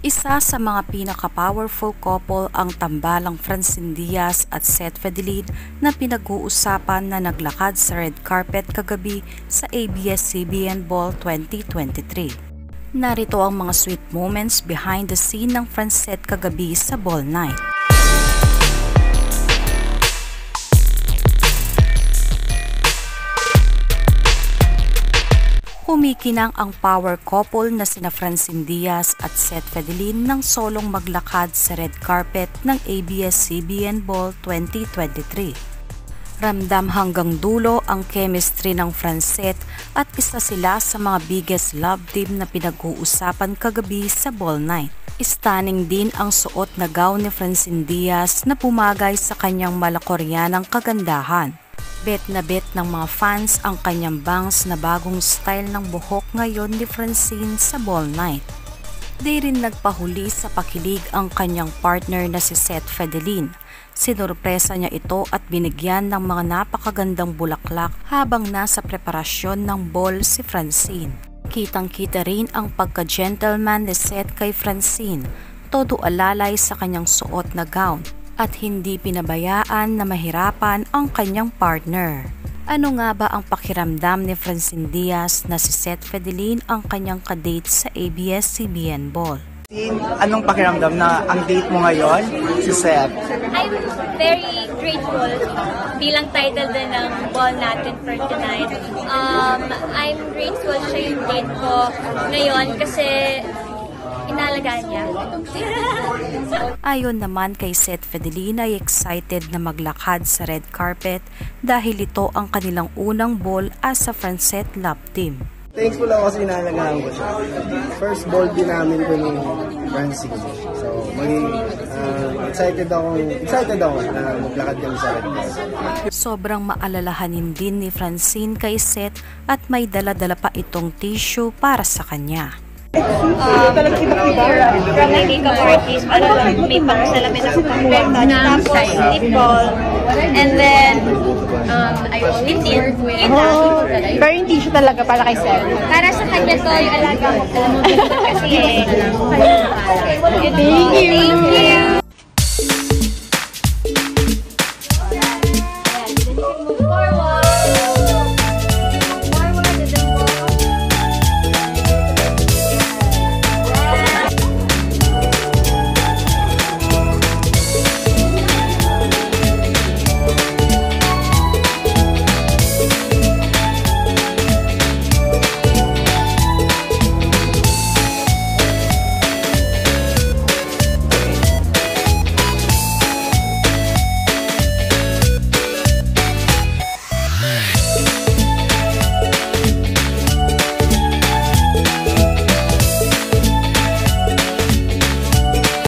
Isa sa mga pinaka-powerful couple ang tambalang Francine Diaz at Seth Fedelin na pinag-uusapan na naglakad sa red carpet kagabi sa ABS-CBN Ball 2023. Narito ang mga sweet moments behind the scene ng Francette kagabi sa ball night. Kumikinang ang power couple na sina Francine Diaz at Seth Fedelin nang solong maglakad sa red carpet ng ABS-CBN Ball 2023. Ramdam hanggang dulo ang chemistry ng Francette at isa sila sa mga biggest love team na pinag-uusapan kagabi sa ball night. Stunning din ang suot na gown ni Francine Diaz na pumagay sa kanyang malakoryanang kagandahan. Bet na bet ng mga fans ang kanyang bangs na bagong style ng buhok ngayon ni Francine sa ball night. Di rin nagpahuli sa pakilig ang kanyang partner na si Seth Fedelin. Sinurpresa niya ito at binigyan ng mga napakagandang bulaklak habang nasa preparasyon ng ball si Francine. Kitang-kita rin ang pagka-gentleman ni Seth kay Francine, todo alalay sa kanyang suot na gown at hindi pinabayaan na mahirapan ang kanyang partner. Ano nga ba ang pakiramdam ni Francine Diaz na si Seth Fedelin ang kanyang kadate sa ABS-CBN Ball? Anong pakiramdam na ang date mo ngayon si Seth? I'm very grateful bilang title din ng ball natin for tonight. I'm grateful siya yung date ko ngayon kasi inalagaan niya. Ayon naman kay Seth Fedelin ay excited na maglakad sa red carpet dahil ito ang kanilang unang ball as a Francette love team. Thankful ako kasi inalagaan ko siya. First ball din namin ko ni Francine. So, excited ako na maglakad kami sa red carpet. Sobrang maalalahanin din ni Francine kay Seth at may dala-dala pa itong tissue para sa kanya. From my makeup artist, may pangsalamin ako tapos lip balm, and then lip tint. Pero yung tissue talaga para kay Seth. Para sa kanya to, yung alaga ko. Kasi Thank you!